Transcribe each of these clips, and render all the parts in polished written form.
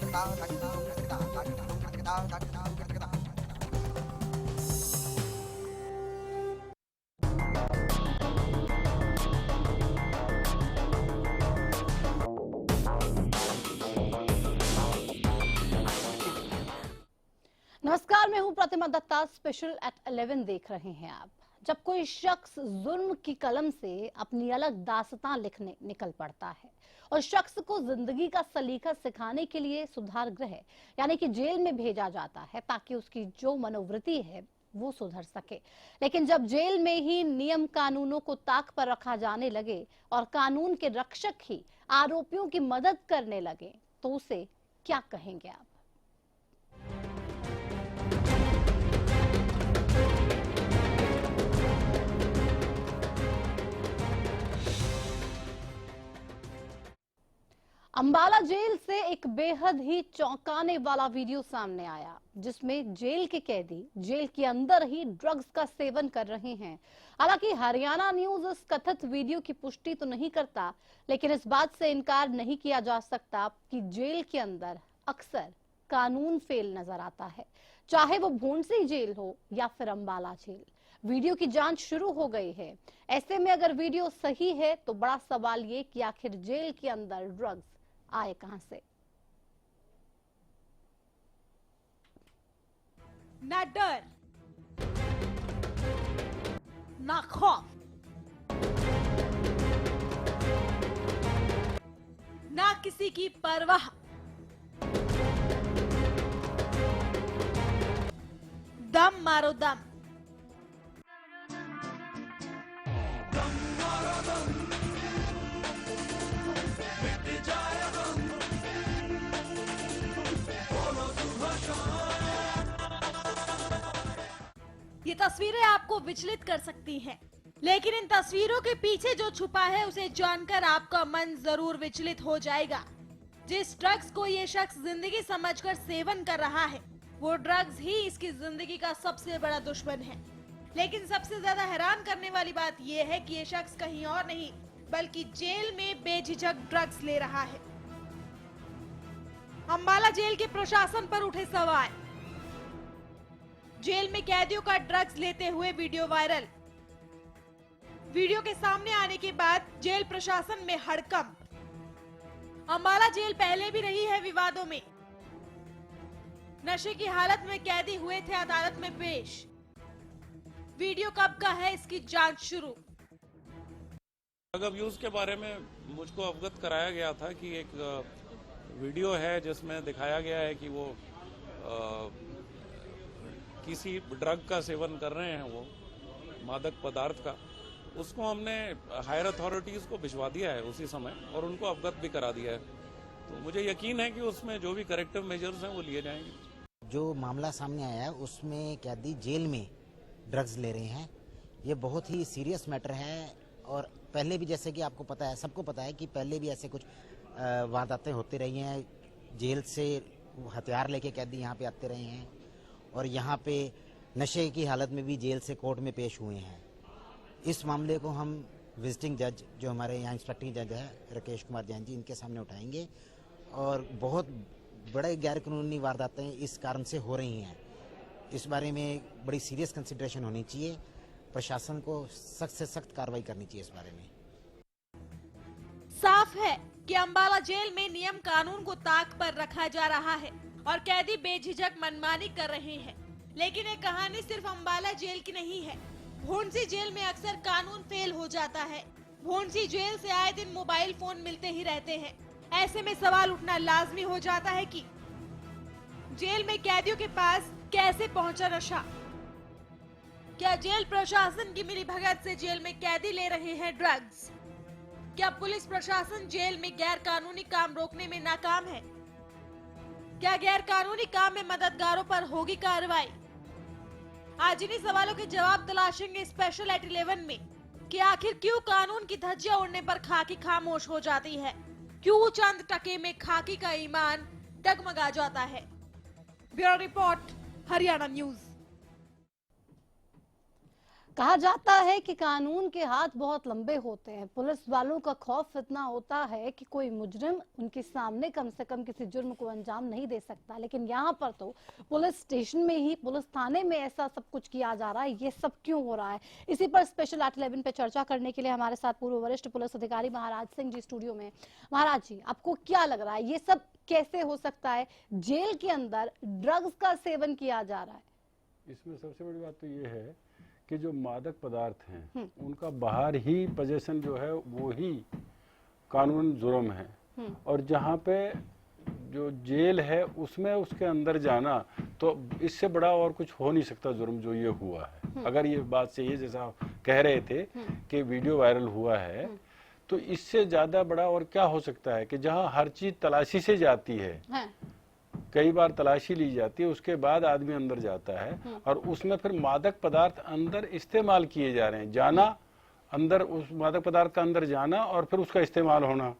नमस्कार, मैं हूं प्रतिमा दत्ता। स्पेशल एट 11 देख रहे हैं आप। जब कोई शख्स जुल्म की कलम से अपनी अलग दास्तां लिखने निकल पड़ता है और शख्स को जिंदगी का सलीका सिखाने के लिए सुधार गृह यानी कि जेल में भेजा जाता है ताकि उसकी जो मनोवृत्ति है वो सुधर सके, लेकिन जब जेल में ही नियम कानूनों को ताक पर रखा जाने लगे और कानून के रक्षक ही आरोपियों की मदद करने लगे तो उसे क्या कहेंगे आप? अंबाला जेल से एक बेहद ही चौंकाने वाला वीडियो सामने आया जिसमें जेल के कैदी जेल के अंदर ही ड्रग्स का सेवन कर रहे हैं। हालांकि हरियाणा न्यूज इस कथित वीडियो की पुष्टि तो नहीं करता, लेकिन इस बात से इनकार नहीं किया जा सकता कि जेल के अंदर अक्सर कानून फेल नजर आता है, चाहे वो भूंडसी जेल हो या फिर अंबाला जेल। वीडियो की जांच शुरू हो गई है। ऐसे में अगर वीडियो सही है तो बड़ा सवाल ये कि आखिर जेल के अंदर ड्रग्स आए कहां से? ना डर, ना खौफ, ना किसी की परवाह, दम मारो दम। ये तस्वीरें आपको विचलित कर सकती हैं, लेकिन इन तस्वीरों के पीछे जो छुपा है उसे जानकर आपका मन जरूर विचलित हो जाएगा। जिस ड्रग्स को ये शख्स जिंदगी समझकर सेवन कर रहा है वो ड्रग्स ही इसकी जिंदगी का सबसे बड़ा दुश्मन है। लेकिन सबसे ज्यादा हैरान करने वाली बात ये है कि ये शख्स कहीं और नहीं बल्कि जेल में बेझिझक ड्रग्स ले रहा है। अंबाला जेल के प्रशासन पर उठे सवाल। जेल में कैदियों का ड्रग्स लेते हुए वीडियो वायरल। वीडियो के सामने आने के बाद जेल प्रशासन में हड़कंप। अंबाला जेल पहले भी रही है विवादों में। नशे की हालत में कैदी हुए थे अदालत में पेश। वीडियो कब का है, इसकी जांच शुरू। ड्रग अब्यूज के बारे में मुझको अवगत कराया गया था कि एक वीडियो है जिसमें दिखाया गया है कि वो किसी ड्रग का सेवन कर रहे हैं, वो मादक पदार्थ का। उसको हमने हायर अथॉरिटीज को भिजवा दिया है उसी समय और उनको अवगत भी करा दिया है। तो मुझे यकीन है कि उसमें जो भी करेक्टिव मेजर्स हैं वो लिए जाएंगे। जो मामला सामने आया है उसमें कैदी जेल में ड्रग्स ले रहे हैं। ये बहुत ही सीरियस मैटर है और पहले भी, जैसे कि आपको पता है, सबको पता है कि पहले भी ऐसे कुछ वारदातें होती रही हैं। जेल से हथियार लेके कैदी यहाँ पे आते रहे हैं और यहाँ पे नशे की हालत में भी जेल से कोर्ट में पेश हुए हैं। इस मामले को हम विजिटिंग जज जो हमारे यहाँ इंस्पेक्टिंग जज है राकेश कुमार जैन जी, इनके सामने उठाएंगे और बहुत बड़े गैर कानूनी वारदातें इस कारण से हो रही हैं। इस बारे में बड़ी सीरियस कंसिडरेशन होनी चाहिए। प्रशासन को सख्त से सख्त कार्रवाई करनी चाहिए इस बारे में। साफ है कि अंबाला जेल में नियम कानून को ताक पर रखा जा रहा है और कैदी बेझिझक मनमानी कर रहे हैं। लेकिन ये कहानी सिर्फ अंबाला जेल की नहीं है। भूंडसी जेल में अक्सर कानून फेल हो जाता है। भूंडसी जेल से आए दिन मोबाइल फोन मिलते ही रहते हैं। ऐसे में सवाल उठना लाजमी हो जाता है कि जेल में कैदियों के पास कैसे पहुंचा नशा? क्या जेल प्रशासन की मिलीभगत से जेल में कैदी ले रहे हैं ड्रग्स? क्या पुलिस प्रशासन जेल में गैर कानूनी काम रोकने में नाकाम है? क्या गैर कानूनी काम में मददगारों पर होगी कार्रवाई? आज इन्हीं सवालों के जवाब तलाशेंगे स्पेशल एट 11 में कि आखिर क्यों कानून की धज्जियां उड़ने पर खाकी खामोश हो जाती है, क्यों चंद टके में खाकी का ईमान डगमगा जाता है। Bureau report, Haryana news. कहा जाता है कि कानून के हाथ बहुत लंबे होते हैं। पुलिस वालों का खौफ इतना होता है कि कोई मुजरिम उनके सामने कम से कम किसी जुर्म को अंजाम नहीं दे सकता, लेकिन यहाँ पर तो पुलिस स्टेशन में ही, पुलिस थाने में ऐसा सब कुछ किया जा रहा है। ये सब क्यों हो रहा है? इसी पर स्पेशल एट 11 पे चर्चा करने के लिए हमारे साथ पूर्व वरिष्ठ पुलिस अधिकारी महाराज सिंह जी स्टूडियो में। महाराज जी, आपको क्या लग रहा है, ये सब कैसे हो सकता है? जेल के अंदर ड्रग्स का सेवन किया जा रहा है। इसमें सबसे बड़ी बात तो ये है कि जो मादक पदार्थ हैं उनका बाहर ही पोजेशन जो है वो ही कानून जुर्म है, और जहाँ पे जो जेल है उसमें उसके अंदर जाना, तो इससे बड़ा और कुछ हो नहीं सकता जुर्म जो ये हुआ है। अगर ये बात सही है जैसा आप कह रहे थे कि वीडियो वायरल हुआ है, तो इससे ज्यादा बड़ा और क्या हो सकता है कि जहाँ हर चीज तलाशी से जाती है, कई बार तलाशी ली जाती है, उसके बाद आदमी अंदर जाता है और उसमें फिर मादक पदार्थ अंदर इस्तेमाल किए जा रहे हैं, जाना अंदर, उस मादक पदार्थ का अंदर जाना और फिर उसका इस्तेमाल होना,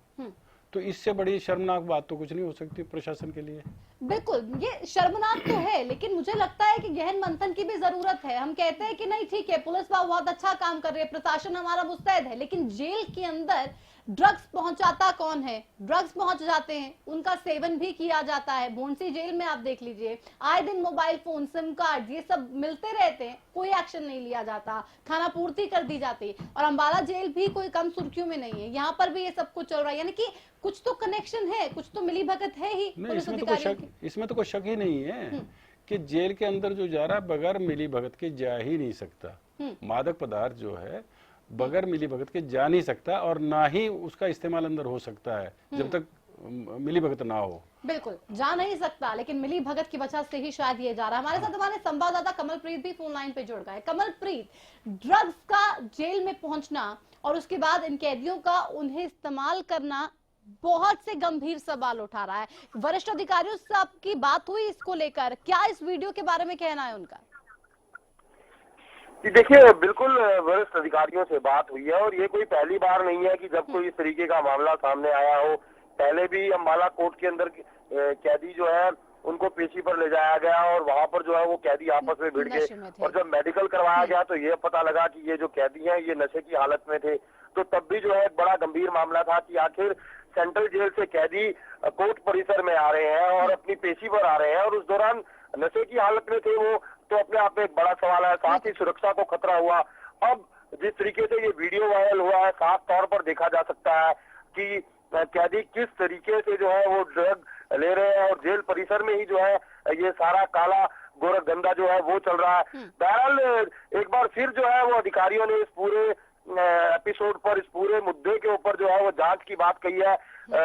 तो इससे बड़ी शर्मनाक बात तो कुछ नहीं हो सकती प्रशासन के लिए। बिल्कुल, ये शर्मनाक तो है, लेकिन मुझे लगता है कि गहन मंथन की भी जरूरत है। हम कहते हैं कि नहीं ठीक है, पुलिस बहुत अच्छा काम कर रही है, प्रशासन हमारा मुस्तैद है, लेकिन जेल के अंदर ड्रग्स पहुंचाता कौन है? ड्रग्स पहुंच जाते हैं, उनका सेवन भी किया जाता है। भोंसी जेल में आप देख लीजिए, आए दिन मोबाइल फोन, सिम कार्ड, ये सब मिलते रहते हैं, कोई एक्शन नहीं लिया जाता, खाना पूर्ति कर दी जाती। और अंबाला जेल भी कोई कम सुर्खियों में नहीं है, यहाँ पर भी ये सब कुछ चल रहा है। यानी कि कुछ तो कनेक्शन है, कुछ तो मिली भगत है ही पुलिस अधिकारियों की। इसमें तो कोई शक ही नहीं है कि जेल के अंदर जो जा रहा है बगैर मिली भगत के जा ही नहीं सकता। मादक पदार्थ जो है बगैर मिली भगत के जा नहीं सकता, और ना ही उसका इस्तेमाल अंदर हो सकता है जब तक मिली भगत ना हो। बिल्कुल जा नहीं सकता, लेकिन मिली भगत की वजह से ही शायद ये जा रहा है। हमारे साथ हमारे संवाददाता कमलप्रीत भी फोन लाइन पे जुड़ गए। कमलप्रीत, ड्रग्स का जेल में पहुंचना और उसके बाद इन कैदियों का उन्हें इस्तेमाल करना बहुत से गंभीर सवाल उठा रहा है। वरिष्ठ अधिकारियों से आपकी बात हुई इसको लेकर? क्या इस वीडियो के बारे में कहना है उनका? देखिए, बिल्कुल वरिष्ठ अधिकारियों से बात हुई है, और ये कोई पहली बार नहीं है कि जब कोई इस तरीके का मामला सामने आया हो। पहले भी अम्बाला कोर्ट के अंदर कैदी जो है उनको पेशी पर ले जाया गया, और वहां पर जो है वो कैदी आपस में भिड़ गए, और जब मेडिकल करवाया गया तो ये पता लगा कि ये जो कैदी हैं ये नशे की हालत में थे। तो तब भी जो है एक बड़ा गंभीर मामला था कि आखिर सेंट्रल जेल से कैदी कोर्ट परिसर में आ रहे हैं और अपनी पेशी पर आ रहे हैं, और उस दौरान नशे की हालत में थे वो, तो अपने आप में एक बड़ा सवाल है। साथ ही सुरक्षा को खतरा हुआ। अब जिस तरीके से ये वीडियो वायरल हुआ है, साफ तौर पर देखा जा सकता है कि कैदी किस तरीके से जो है वो ड्रग ले रहे हैं, और जेल परिसर में ही जो है ये सारा काला गोरख धंधा जो है वो चल रहा है। बहरहाल एक बार फिर जो है वो अधिकारियों ने इस पूरे एपिसोड पर, इस पूरे मुद्दे के ऊपर जो है वो जांच की बात कही है।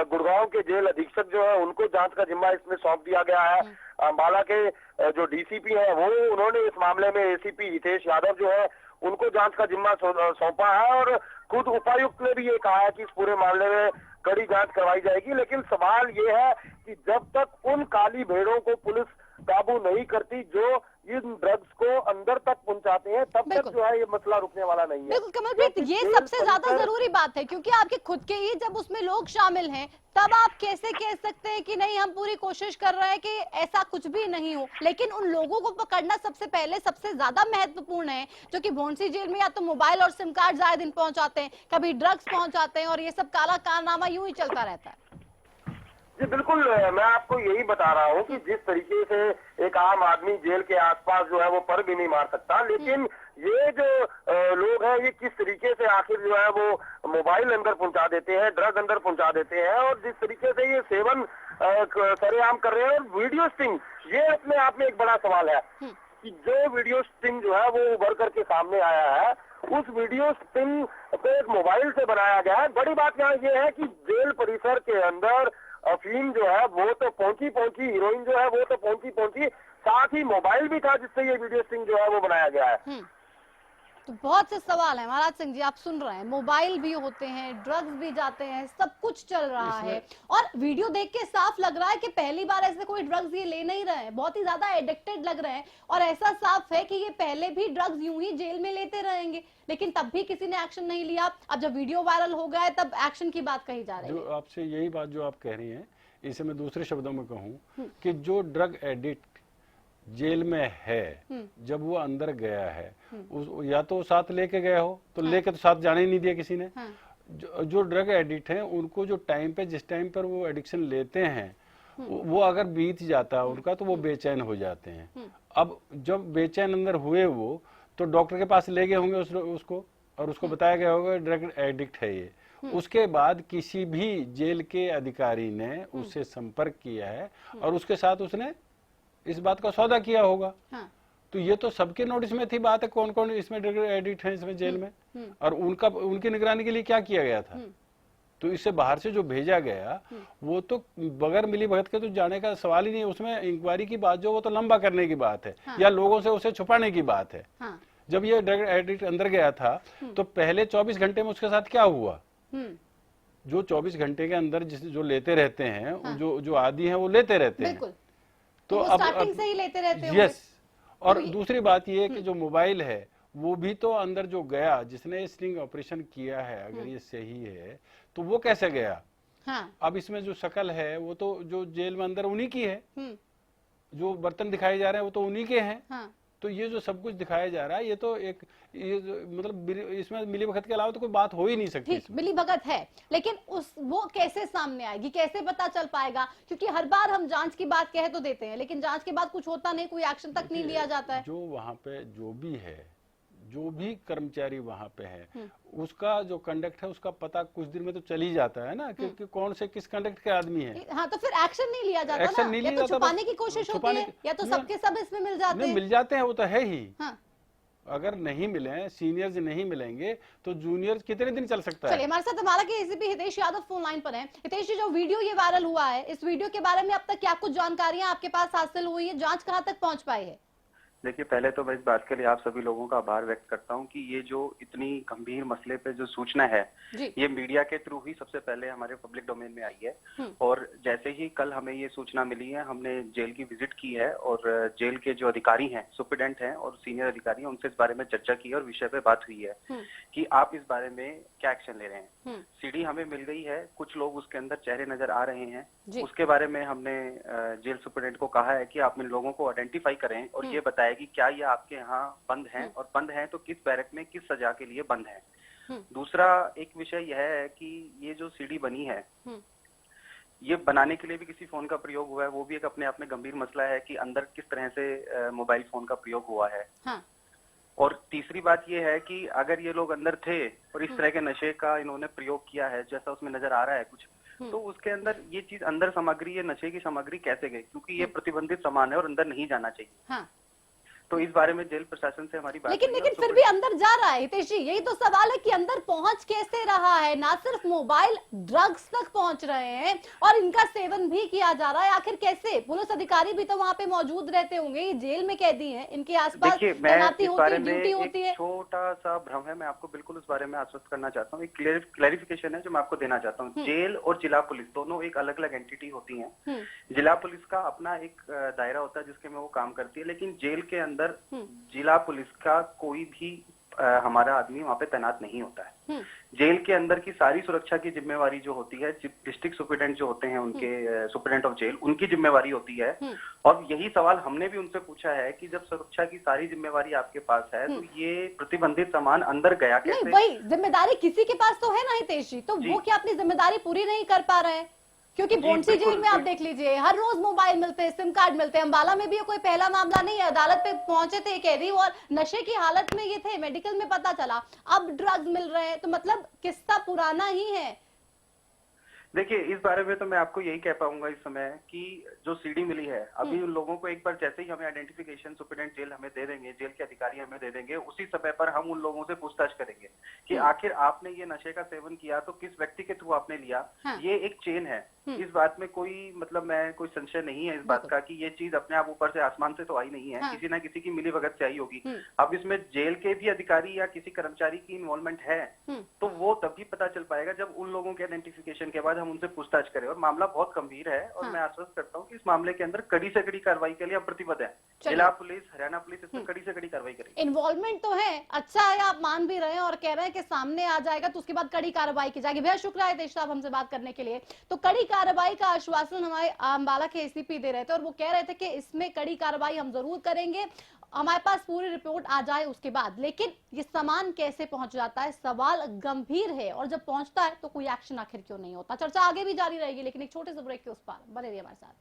गुड़गांव के जेल अधीक्षक जो है उनको जांच का जिम्मा इसमें सौंप दिया गया है। अम्बाला के जो डीसीपी हैं वो, उन्होंने इस मामले में एसीपी हितेश यादव जो है उनको जांच का जिम्मा सौंपा है, और खुद उपायुक्त ने भी ये कहा है कि इस पूरे मामले में कड़ी जांच करवाई जाएगी। लेकिन सवाल ये है कि जब तक उन काली भेड़ों को पुलिस काबू नहीं करती जो इन ड्रग्स को अंदर तक पहुंचाते हैं, तब तक जो है ये मसला रुकने वाला नहीं है। बिल्कुल कमलप्रीत, ये सबसे ज्यादा जरूरी बात है, क्योंकि आपके खुद के ही जब उसमें लोग शामिल हैं, तब आप कैसे कह सकते हैं कि नहीं हम पूरी कोशिश कर रहे हैं कि ऐसा कुछ भी नहीं हो। लेकिन उन लोगों को पकड़ना सबसे पहले सबसे ज्यादा महत्वपूर्ण है, जो कि भोंसी जेल में या तो मोबाइल और सिम कार्ड ज्यादा दिन पहुंचाते हैं, कभी ड्रग्स पहुंचाते हैं, और ये सब काला कारनामा यूं ही चलता रहता है। जी बिल्कुल, मैं आपको यही बता रहा हूँ कि जिस तरीके से एक आम आदमी जेल के आसपास जो है वो पर भी नहीं मार सकता, लेकिन ये जो लोग हैं ये किस तरीके से आखिर जो है वो मोबाइल अंदर पहुंचा देते हैं, ड्रग अंदर पहुंचा देते हैं, और जिस तरीके से ये सेवन सरेआम कर रहे हैं। और वीडियो स्टिंग, ये अपने आप में एक बड़ा सवाल है कि जो वीडियो स्टिंग जो है वो उभर करके सामने आया है, उस वीडियो स्टिंग को एक मोबाइल से बनाया गया है। बड़ी बात यहाँ ये है कि जेल परिसर के अंदर अफीम जो है वो तो पहुंची, हीरोइन जो है वो तो पहुंची, साथ ही मोबाइल भी था जिससे ये वीडियो स्टिंग जो है वो बनाया गया है। तो बहुत से सवाल हैं महाराज सिंह जी, आप सुन रहे हैं, मोबाइल भी होते हैं, ड्रग्स भी जाते हैं, सब कुछ चल रहा है। और वीडियो देख के साफ लग रहा है कि पहली बार ऐसे कोई ड्रग्स ये ले नहीं रहे हैं, बहुत ही ज्यादा एडिक्टेड लग रहे हैं, और ऐसा साफ है कि ये पहले भी ड्रग्स यूं ही जेल में लेते रहेंगे, लेकिन तब भी किसी ने एक्शन नहीं लिया। अब जब वीडियो वायरल हो गया है तब एक्शन की बात कही जा रही है। जो आपसे यही बात जो आप कह रही हैं, इसे मैं दूसरे शब्दों में कहूँ कि जो ड्रग एडिक्ट जेल में है, जब वो अंदर गया है, या तो साथ लेके गया हो, तो लेके तो साथ जाने ही नहीं दिया किसी ने। जो ड्रग एडिक्ट हैं उनको जो टाइम पे, जिस टाइम पर वो एडिक्शन लेते हैं, वो अगर बीत जाता है उनका, तो वो बेचैन हो जाते हैं। अब जब बेचैन अंदर हुए वो, तो डॉक्टर के पास ले गए होंगे उसको, और उसको बताया गया होगा ड्रग एडिक्ट है ये। उसके बाद किसी भी जेल के अधिकारी ने उससे संपर्क किया है और उसके साथ उसने इस बात का सौदा किया होगा। तो ये तो सबके नोटिस में थी बात है, कौन कौन इसमें ड्रग एडिक्ट है इसमें जेल में, और उनकी निगरानी के लिए क्या किया गया था। तो इससे बाहर से जो भेजा गया वो तो बगैर मिली भगत के तो जाने का सवाल ही नहीं है। उसमें इंक्वायरी की बात जो, वो तो लंबा करने की बात है, या लोगों से उसे छुपाने की बात है। जब ये ड्रग एडिक्ट अंदर गया था तो पहले 24 घंटे में उसके साथ क्या हुआ। जो 24 घंटे के अंदर जो लेते रहते हैं, जो आदी हैं वो लेते रहते हैं, तो अब स्टार्टिंग से ही लेते रहते हैं। यस। और दूसरी बात ये कि जो मोबाइल है वो भी तो अंदर जो गया, जिसने स्टिंग ऑपरेशन किया है, अगर ये सही है तो वो कैसे गया। अब इसमें जो शक्ल है वो तो जो जेल में अंदर उन्हीं की है, जो बर्तन दिखाए जा रहे हैं वो तो उन्हीं के हैं। तो ये जो सब कुछ दिखाया जा रहा है, ये तो एक मतलब इसमें मिली भगत के अलावा तो कोई बात हो ही नहीं सकती। मिली भगत है, लेकिन वो कैसे सामने आएगी, कैसे पता चल पाएगा? क्योंकि हर बार हम जांच की बात कह तो देते हैं, लेकिन जांच के बाद कुछ होता नहीं, कोई एक्शन तक नहीं लिया जाता है। जो वहाँ पे जो भी है, जो भी कर्मचारी वहाँ पे है, उसका जो कंडक्ट है उसका पता कुछ दिन में तो चल ही जाता है ना, कि कौन से किस कंडक्ट के आदमी है। हाँ, तो फिर एक्शन नहीं लिया जाता एक्शन ना, नहीं या लिया तो जाता, छुपाने की कोशिश होती है, या तो सबके सब इसमें मिल जाते हैं। मिल जाते हैं, वो तो है ही। अगर नहीं मिले, सीनियर्स नहीं मिलेंगे तो जूनियर्स कितने दिन चल सकता है। चलिए, हमारे साथ हमारा के ACP Hitesh Yadav phone line पर हैं। हितेश जी, जो वीडियो ये वायरल हुआ है, इस वीडियो के बारे में अब तक क्या कुछ जानकारियां आपके पास हासिल हुई है? जांच कहां तक पहुंच पाई है? देखिए, पहले तो मैं इस बात के लिए आप सभी लोगों का आभार व्यक्त करता हूं कि ये जो इतनी गंभीर मसले पे जो सूचना है, ये मीडिया के थ्रू ही सबसे पहले हमारे पब्लिक डोमेन में आई है। और जैसे ही कल हमें ये सूचना मिली है, हमने जेल की विजिट की है और जेल के जो अधिकारी हैं, सुप्रिटेंडेंट हैं और सीनियर अधिकारी हैं, उनसे इस बारे में चर्चा की है और विषय पे बात हुई है कि आप इस बारे में क्या एक्शन ले रहे हैं। सीडी हमें मिल गई है, कुछ लोग उसके अंदर चेहरे नजर आ रहे हैं, उसके बारे में हमने जेल सुप्रिटेंडेंट को कहा है कि आप इन लोगों को आइडेंटिफाई करें और ये बताएं कि क्या ये आपके यहाँ बंद हैं, और बंद हैं तो किस बैरक में किस सजा के लिए बंद हैं। दूसरा एक विषय यह है कि ये जो सीडी बनी है, ये बनाने के लिए भी किसी फोन का प्रयोग हुआ है, वो भी एक अपने आप में गंभीर मसला है कि अंदर किस तरह से मोबाइल फोन का प्रयोग हुआ है। और तीसरी बात ये है कि अगर ये लोग अंदर थे और इस तरह के नशे का इन्होंने प्रयोग किया है, जैसा उसमें नजर आ रहा है कुछ, तो उसके अंदर ये चीज अंदर सामग्री, ये नशे की सामग्री कैसे गई, क्योंकि ये प्रतिबंधित सामान है और अंदर नहीं जाना चाहिए। तो इस बारे में जेल प्रशासन से हमारी बात, लेकिन फिर भी अंदर जा रहा है। हितेश जी, यही तो सवाल है कि अंदर पहुंच कैसे रहा है? ना सिर्फ मोबाइल, ड्रग्स तक पहुंच रहे हैं और इनका सेवन भी किया जा रहा है। आखिर कैसे? पुलिस अधिकारी भी तो वहाँ पे मौजूद रहते होंगे, ये जेल में कैदी हैं, इनके आसपास तैनाती होती है, ड्यूटी होती है। छोटा सा भ्रम है, मैं आपको बिल्कुल उस बारे में आश्वस्त करना चाहता हूँ। एक क्लैरिफिकेशन है जो मैं आपको देना चाहता हूँ। जेल और जिला पुलिस दोनों एक अलग अलग एंटिटी होती है। जिला पुलिस का अपना एक दायरा होता है जिसके में वो काम करती है, लेकिन जेल के अंदर जिला पुलिस का कोई भी हमारा आदमी वहाँ पे तैनात नहीं होता है। जेल के अंदर की सारी सुरक्षा की जिम्मेवारी जो होती है, डिस्ट्रिक्ट सुपरिटेंडेंट जो होते हैं, उनके सुपरिटेंडेंट ऑफ जेल, उनकी जिम्मेवारी होती है। और यही सवाल हमने भी उनसे पूछा है कि जब सुरक्षा की सारी जिम्मेवारी आपके पास है, तो ये प्रतिबंधित सामान अंदर गया कैसे? नहीं, वही जिम्मेदारी किसी के पास तो है ना हितेश जी, तो वो क्या अपनी जिम्मेदारी पूरी नहीं कर पा रहे हैं? क्योंकि भोंडसी जेल में आप देख लीजिए, हर रोज मोबाइल मिलते हैं, सिम कार्ड मिलते हैं। अंबाला में भी ये कोई पहला मामला नहीं है, अदालत पे पहुंचे थे कैदी और नशे की हालत में ये थे, मेडिकल में पता चला, अब ड्रग्स मिल रहे हैं, तो मतलब किस्सा पुराना ही है। देखिए, इस बारे में तो मैं आपको यही कह पाऊंगा इस समय कि जो सीडी मिली है, अभी उन लोगों को एक बार जैसे ही हमें आइडेंटिफिकेशन सुपरिटेंडेंट जेल हमें दे देंगे, जेल के अधिकारी हमें दे देंगे, उसी समय पर हम उन लोगों से पूछताछ करेंगे कि आखिर आपने ये नशे का सेवन किया तो किस व्यक्ति के थ्रू आपने लिया। ये एक चेन है, इस बात में कोई मतलब मैं कोई संशय नहीं है इस बात का कि ये चीज अपने आप ऊपर से आसमान से तो आई नहीं है, किसी ना किसी की मिली भगत से आई होगी। अब इसमें जेल के भी अधिकारी या किसी कर्मचारी की इन्वॉल्वमेंट है तो वो तभी पता चल पाएगा जब उन लोगों के आइडेंटिफिकेशन के बाद हम उनसे पूछताछ करें। और मामला बहुत गंभीर है और मैं आश्वस्त करता हूँ कि इस मामले के अंदर कड़ी से कड़ी कार्रवाई के लिए प्रतिबद्ध है। जिला पुलिस, हरियाणा पुलिस इसमें कड़ी से कड़ी कार्रवाई करेगी। इन्वॉल्वमेंट तो है, अच्छा है, आप मान भी रहे हैं और कह रहे हैं कि सामने आ जाएगा तो उसके बाद कड़ी कार्रवाई की जाएगी। बेहद शुक्रिया हितेश साहब हमसे बात करने के लिए। तो कड़ी कार्रवाई का आश्वासन हमारे अंबाला के एसीपी दे रहे थे और वो कह रहे थे कि इसमें कड़ी कार्रवाई हम जरूर करेंगे, हमारे पास पूरी रिपोर्ट आ जाए उसके बाद। लेकिन ये सामान कैसे पहुंच जाता है, सवाल गंभीर है, और जब पहुंचता है तो कोई एक्शन आखिर क्यों नहीं होता। चर्चा आगे भी जारी रहेगी, लेकिन एक छोटे से ब्रेक के उस पार बने रहिए हमारे साथ।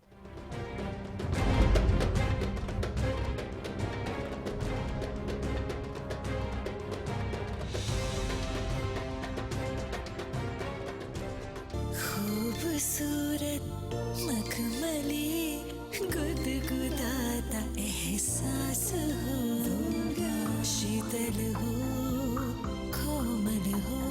खूबसूरत मखमली गुदगुदाता एहसास हो, शीतल हो, कोमल हो,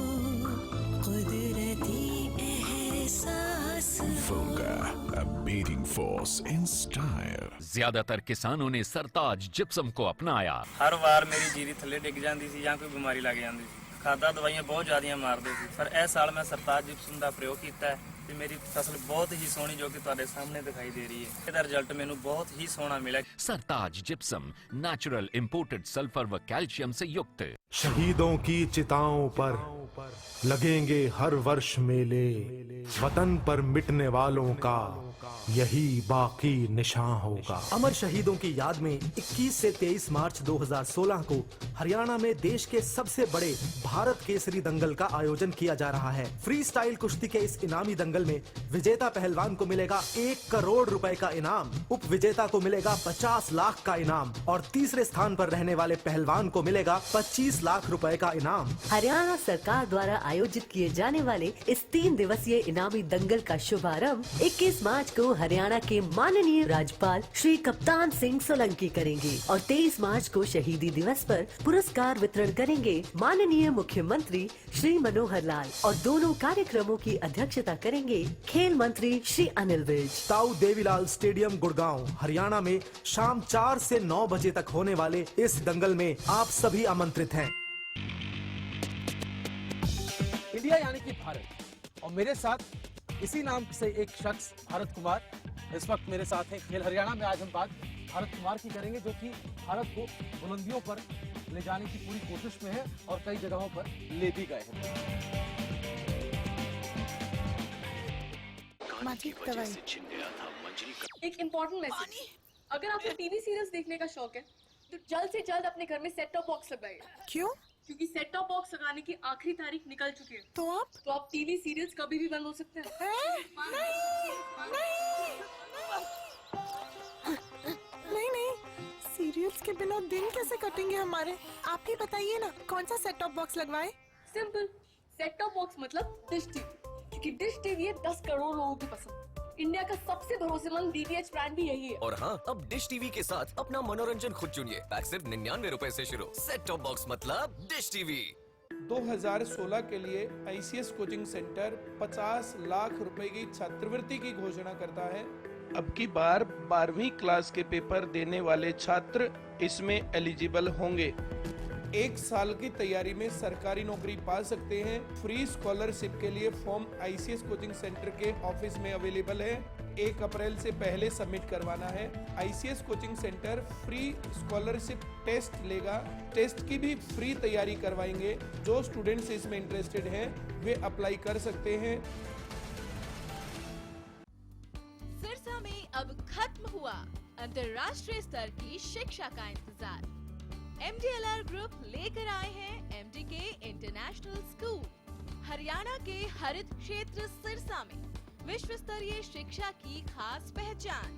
कुदरती एहसास Volga, a beating force in style. ज्यादातर किसानों ने सरताज जिप्सम को अपनाया। हर वार मेरी जीरी थले डिग जाती सी ਜਾਂ ਕੋਈ ਬਿਮਾਰੀ ਲੱਗ ਜਾਂਦੀ ਸੀ। ਖਾਦਾਂ ਦਵਾਈਆਂ ਬਹੁਤ ਜ਼ਿਆਦੀਆਂ ਮਾਰਦੇ ਸੀ, ਪਰ ਇਸ ਸਾਲ ਮੈਂ ਸਰਤਾਜ ਜਿਪਸਮ ਦਾ ਪ੍ਰਯੋਗ ਕੀਤਾ ਹੈ ਤੇ ਮੇਰੀ ਫਸਲ ਬਹੁਤ ਹੀ ਸੋਹਣੀ ਜੋ ਕਿ ਤੁਹਾਡੇ ਸਾਹਮਣੇ ਦਿਖਾਈ ਦੇ ਰਹੀ ਹੈ। ਇਹਦਾ ਰਿਜ਼ਲਟ ਮੈਨੂੰ ਬਹੁਤ ਹੀ ਸੋਹਣਾ ਮਿਲਿਆ। सरताज जिप्सम नेचुरल इंपोर्टेड सल्फर व कैल्शियम से युक्त। शहीदों की चिताओं पर लगेंगे हर वर्ष मेले, वतन पर मिटने वालों का यही बाकी निशान होगा। अमर शहीदों की याद में 21 से 23 मार्च 2016 को हरियाणा में देश के सबसे बड़े भारत केसरी दंगल का आयोजन किया जा रहा है। फ्री स्टाइल कुश्ती के इस इनामी दंगल में विजेता पहलवान को मिलेगा 1 करोड़ रुपए का इनाम, उप विजेता को मिलेगा 50 लाख का इनाम और तीसरे स्थान पर रहने वाले पहलवान को मिलेगा 25 लाख रुपए का इनाम। हरियाणा सरकार द्वारा आयोजित किए जाने वाले इस 3 दिवसीय इनामी दंगल का शुभारंभ 21 मार्च को हरियाणा के माननीय राज्यपाल श्री कप्तान सिंह सोलंकी करेंगे और 23 मार्च को शहीदी दिवस पर पुरस्कार वितरण करेंगे माननीय मुख्यमंत्री श्री मनोहर लाल, और दोनों कार्यक्रमों की अध्यक्षता करेंगे खेल मंत्री श्री अनिल विज। ताऊ देवीलाल स्टेडियम गुड़गांव हरियाणा में शाम 4 से 9 बजे तक होने वाले इस दंगल में आप सभी आमंत्रित हैं। इंडिया यानी कि भारत, और मेरे साथ इसी नाम से एक शख्स भारत कुमार इस वक्त मेरे साथ हैं खेल हरियाणा में। आज हम बात भारत कुमार की करेंगे जो कि भारत को बुलंदियों पर ले जाने की पूरी कोशिश में है और कई जगहों पर ले भी गए हैं। एक इम्पोर्टेंट मैसेज, अगर आपको टीवी सीरियल्स देखने का शौक है तो जल्द से जल्द अपने घर में सेट टॉप बॉक्स लगाइए। क्यों? क्योंकि सेट टॉप बॉक्स लगाने की आखिरी तारीख निकल चुकी है। तो आप टीवी सीरियल्स कभी भी बंद हो सकते हैं। नहीं, सीरियल्स के बिना दिन कैसे कटेंगे हमारे? आप ही बताइए ना, कौन सा सेट टॉप बॉक्स लगवाए? सिंपल, सेट टॉप बॉक्स मतलब डिश टीवी, क्योंकि डिश टीवी है 10 करोड़ लोगों की पसंद। इंडिया का सबसे भरोसेमंद डीटीएच ब्रांड भी यही है। और हाँ, अब डिश टीवी के साथ अपना मनोरंजन खुद चुनिए। पैक सिर्फ 99 रुपए से शुरू। सेट टॉप बॉक्स मतलब डिश टीवी। 2016 के लिए आईसीएस कोचिंग सेंटर 50 लाख रुपए की छात्रवृत्ति की घोषणा करता है। अब की बार 12वीं क्लास के पेपर देने वाले छात्र इसमें एलिजिबल होंगे। 1 साल की तैयारी में सरकारी नौकरी पा सकते हैं। फ्री स्कॉलरशिप के लिए फॉर्म आईसीएस कोचिंग सेंटर के ऑफिस में अवेलेबल है। 1 अप्रैल से पहले सबमिट करवाना है। ICS coaching centre free scholarship test लेगा। टेस्ट की भी फ्री तैयारी करवाएंगे। जो स्टूडेंट्स इसमें इंटरेस्टेड हैं वे अप्लाई कर सकते हैं। सिरसा में अब खत्म हुआ अंतर्राष्ट्रीय स्तर की शिक्षा का इंतजार। MDLR ग्रुप लेकर आए हैं MDK इंटरनेशनल स्कूल। हरियाणा के हरित क्षेत्र सिरसा में विश्व स्तरीय शिक्षा की खास पहचान।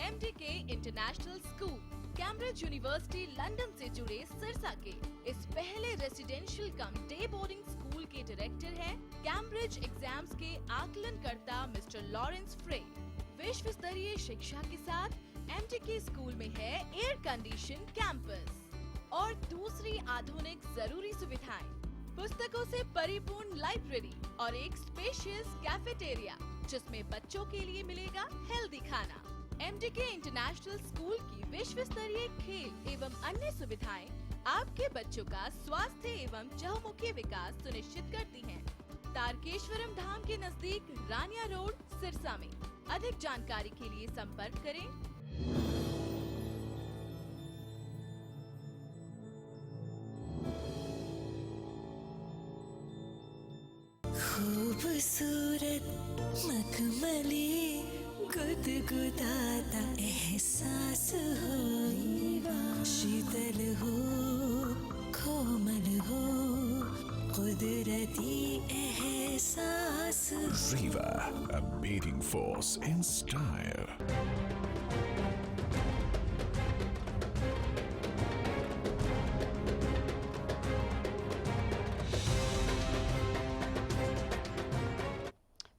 MDK international school Cambridge university London से जुड़े सिरसा के इस पहले रेसिडेंशियल कम डे बोर्डिंग स्कूल के डायरेक्टर हैं कैम्ब्रिज एग्जाम्स के आकलनकर्ता मिस्टर लॉरेंस फ्रे। विश्व स्तरीय शिक्षा के साथ MDK स्कूल में है एयर कंडीशन कैंपस और दूसरी आधुनिक जरूरी सुविधाएं, पुस्तकों से परिपूर्ण लाइब्रेरी और एक स्पेशियस कैफेटेरिया जिसमें बच्चों के लिए मिलेगा हेल्दी खाना। MDK इंटरनेशनल स्कूल की विश्व स्तरीय खेल एवं अन्य सुविधाएं आपके बच्चों का स्वास्थ्य एवं चहुमुखी विकास सुनिश्चित करती हैं। तारकेश्वरम धाम के नजदीक रानिया रोड सिरसा में। अधिक जानकारी के लिए संपर्क करें। खूबसूरत मखमली गुदगुदाता एहसास हो, शीतल हो कोमल हो कुदरती एहसास। Riva, a beating force in style.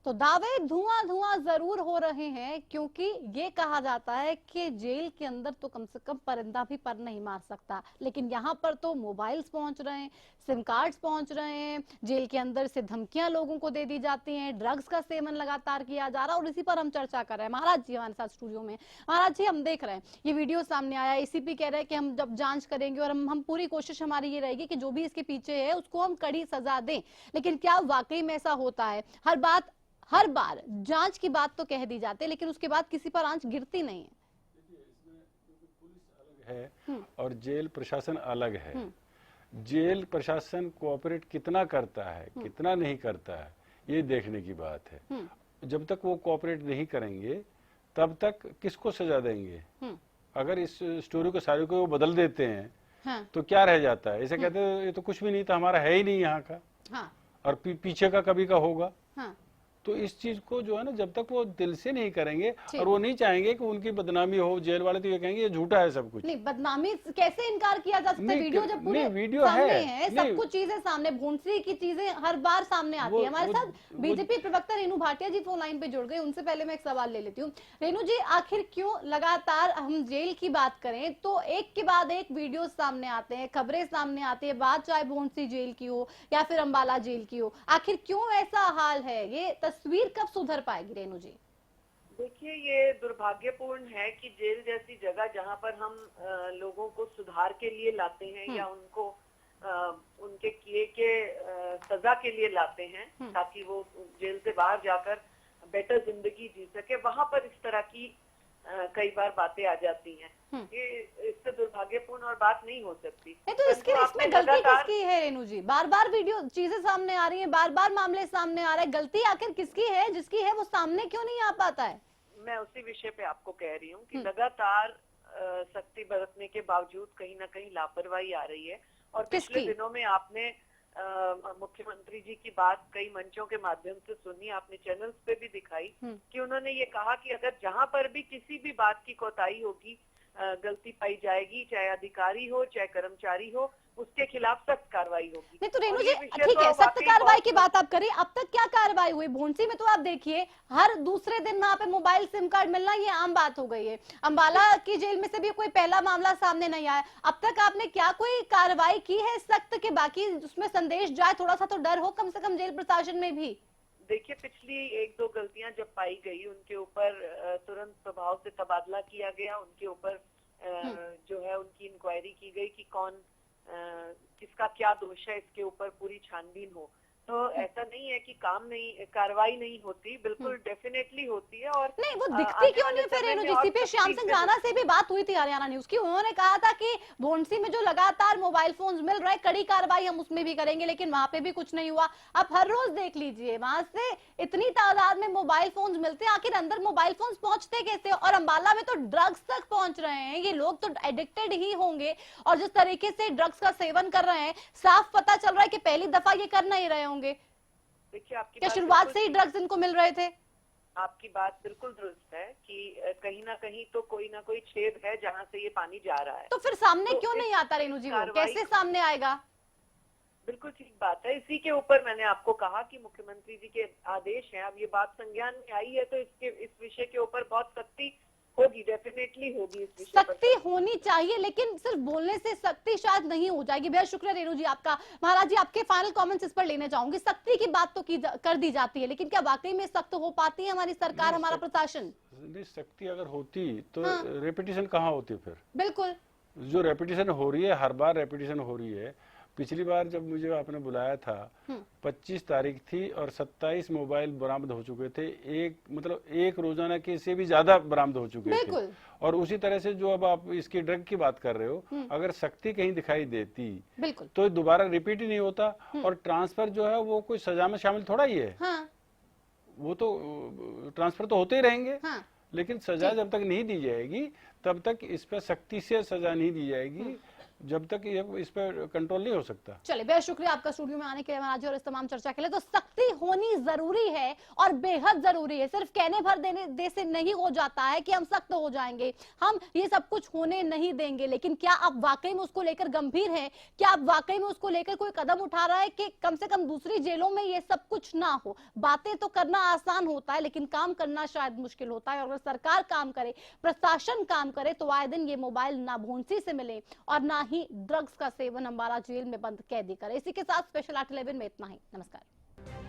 तो दावे धुआं धुआं जरूर हो रहे हैं, क्योंकि ये कहा जाता है कि जेल के अंदर तो कम से कम परिंदा भी पर नहीं मार सकता, लेकिन यहाँ पर तो मोबाइल्स पहुंच रहे हैं, सिम कार्ड्स पहुंच रहे हैं, जेल के अंदर से धमकियां लोगों को दे दी जाती हैं, ड्रग्स का सेवन लगातार किया जा रहा है। और इसी पर हम चर्चा कर रहे हैं। महाराज जी हमारे साथ स्टूडियो में। महाराज जी, हम देख रहे हैं ये वीडियो सामने आया, एसीपी कह रहे हैं कि हम जब जांच करेंगे और हम पूरी कोशिश हमारी ये रहेगी कि जो भी इसके पीछे है उसको हम कड़ी सजा दें, लेकिन क्या वाकई में ऐसा होता है? हर बार जांच की बात तो कह दी जाती है, लेकिन उसके बाद किसी पर आंच गिरती नहीं है। और जेल प्रशासन अलग है। जेल प्रशासन कोऑपरेट कितना करता है, कितना नहीं करता है, ये देखने की बात है। जब तक वो कोऑपरेट नहीं करेंगे तब तक किसको सजा देंगे? अगर इस स्टोरी को सारी को वो बदल देते हैं तो क्या रह जाता है? ऐसे कहते हैं ये तो कुछ भी नहीं था, हमारा है ही नहीं यहाँ का, और पीछे का कभी का होगा। तो इस चीज को जो है ना, जब तक वो दिल से नहीं करेंगे और वो नहीं चाहेंगे कि उनकी बदनामी हो, जेल वाले तो ये कहेंगे ये झूठा है सब कुछ। नहीं, बदनामी कैसे इनकार किया जा सकता है? वीडियो जब पूरे वीडियो सामने है, सब कुछ चीजें सामने, भूंसी की चीजें हर बार सामने आती है। हमारे साथ बीजेपी प्रवक्ता रेणु भाटिया जी फोन लाइन पे जुड़ गए, उनसे पहले मैं एक सवाल ले लेती हूँ। रेणु जी, आखिर क्यों लगातार हम जेल की बात करें तो एक के बाद एक वीडियो सामने आते हैं, खबरें सामने आती है, बात चाहे भूंसी जेल की हो या फिर अम्बाला जेल की हो, आखिर क्यों ऐसा हाल है? ये तस्वीर कब सुधर पाएगी रेणु जी? देखिए, ये दुर्भाग्यपूर्ण है कि जेल जैसी जगह जहां पर हम लोगों को सुधार के लिए लाते हैं या उनको उनके किए के सजा के लिए लाते हैं ताकि वो जेल से बाहर जाकर बेटर जिंदगी जी सके, वहां पर इस तरह की कई बार बातें आ जाती हैं। ये इससे दुर्भाग्यपूर्ण और बात नहीं हो सकती। नहीं तो इसमें गलती किसकी है रेणु जी? बार बार वीडियो चीजें सामने आ रही हैं, बार बार मामले सामने आ रहे हैं, गलती आखिर किसकी है? जिसकी है वो सामने क्यों नहीं आ पाता है? मैं उसी विषय पे आपको कह रही हूँ कि लगातार सख्ती बरतने के बावजूद कहीं ना कहीं लापरवाही आ रही है। और पिछले दिनों में आपने मुख्यमंत्री जी की बात कई मंचों के माध्यम से सुनी, आपने चैनल्स पे भी दिखाई कि उन्होंने ये कहा कि अगर जहां पर भी किसी भी बात की कोताही होगी, गलती पाई जाएगी, चाहे अधिकारी हो चाहे कर्मचारी हो, उसके खिलाफ सख्त कार्रवाई होगी। नहीं तो रेणु जी, ठीक है, सख्त कार्रवाई की बात आप करिए। अब तक क्या कार्रवाई हुई? भूंसी में तो आप देखिए हर दूसरे दिन वहाँ पे मोबाइल सिम कार्ड मिलना ये आम बात हो गई है। अम्बाला की जेल में से भी कोई पहला मामला सामने नहीं आया। अब तक आपने क्या कोई कार्रवाई की है सख्त के, बाकी उसमें संदेश जाए, थोड़ा सा तो डर हो कम से कम जेल प्रशासन में भी? देखिए, पिछली 1-2 गलतियां जब पाई गई उनके ऊपर तुरंत प्रभाव से तबादला किया गया, उनके ऊपर जो है उनकी इंक्वायरी की गई कि कौन किसका क्या दोष है, इसके ऊपर पूरी छानबीन हो। तो ऐसा नहीं है कि कार्रवाई नहीं होती, बिल्कुल डेफिनेटली होती है। और नहीं, वो दिखती क्यों नहीं फिर रेणु जी? सीपी श्याम सिंह राणा से भी बात हुई थी हरियाणा न्यूज की, उन्होंने कहा था कि भोंसी में जो लगातार मोबाइल फोन्स मिल रहे, कड़ी कार्रवाई हम उसमें भी करेंगे, लेकिन वहां पे भी कुछ नहीं हुआ। अब हर रोज देख लीजिए वहां से इतनी तादाद में मोबाइल फोन्स मिलते हैं, आखिर अंदर मोबाइल फोन्स पहुंचते कैसे? और अम्बाला में तो ड्रग्स तक पहुंच रहे हैं, ये लोग तो एडिक्टेड ही होंगे। और जिस तरीके से ड्रग्स का सेवन कर रहे हैं, साफ पता चल रहा है कि पहली दफा ये कर नहीं रहे होंगे। देखिए, आपकी क्या शुरुआत से ही ड्रग्स इनको मिल रहे थे? आपकी बात बिल्कुल दुरुस्त है कि कहीं ना कहीं तो कोई ना कोई छेद है जहां से ये पानी जा रहा है। तो फिर सामने क्यों नहीं आता रेणु जी? वो कैसे सामने आएगा? बिल्कुल ठीक बात है। इसी के ऊपर मैंने आपको कहा कि मुख्यमंत्री जी के आदेश हैं। अब ये बात संज्ञान में आई है तो इस विषय के ऊपर बहुत सख्ती होगी, डेफिनेटली होगी। इस विषय सख्ती होनी चाहिए, लेकिन सिर्फ बोलने से सख्ती शायद नहीं हो जाएगी। बेहद शुक्रिया रेणु जी आपका। महाराज जी, आपके फाइनल कमेंट्स इस पर लेने चाहूंगी। सख्ती की बात तो कर दी जाती है, लेकिन क्या वाकई में सख्त हो पाती है हमारी सरकार, हमारा प्रशासन? सख्ती अगर होती तो रेपिटेशन कहाँ होती फिर? बिल्कुल, जो रेपिटेशन हो रही है, हर बार रेपिटेशन हो रही है। पिछली बार जब मुझे आपने बुलाया था 25 तारीख थी और 27 मोबाइल बरामद हो चुके थे। एक रोजाना के से भी ज्यादा बरामद हो चुके थे। और उसी तरह से जो अब आप इसकी ड्रग की बात कर रहे हो, अगर सख्ती कहीं दिखाई देती तो दोबारा रिपीट ही नहीं होता। और ट्रांसफर जो है वो कोई सजा में शामिल थोड़ा ही है। वो तो ट्रांसफर तो होते ही रहेंगे। हाँ। लेकिन सजा जब तक नहीं दी जाएगी तब तक इस पर सख्ती से सजा नहीं दी जाएगी, जब तक ये इस पर कंट्रोल नहीं हो सकता। चलिए, बेहद शुक्रिया आपका स्टूडियो में आने के लिए महाराज जी और इस तमाम चर्चा के लिए। तो सख्ती होनी जरूरी है और बेहद जरूरी है। सिर्फ कहने भर दे से नहीं हो जाता है कि हम सख्त हो जाएंगे, हम ये सब कुछ होने नहीं देंगे। लेकिन क्या आप वाकई में उसको लेकर गंभीर हैं? क्या आप वाकई में उसको लेकर कोई कदम उठा रहा है कि कम से कम दूसरी जेलों में ये सब कुछ ना हो? बातें तो करना आसान होता है, लेकिन काम करना शायद मुश्किल होता है। और अगर सरकार काम करे, प्रशासन काम करे, तो आए दिन ये मोबाइल ना भूंसी से मिले और ना ही ड्रग्स का सेवन अम्बाला जेल में बंद कैदी करे। इसी के साथ स्पेशल 8/11 में इतना ही। नमस्कार।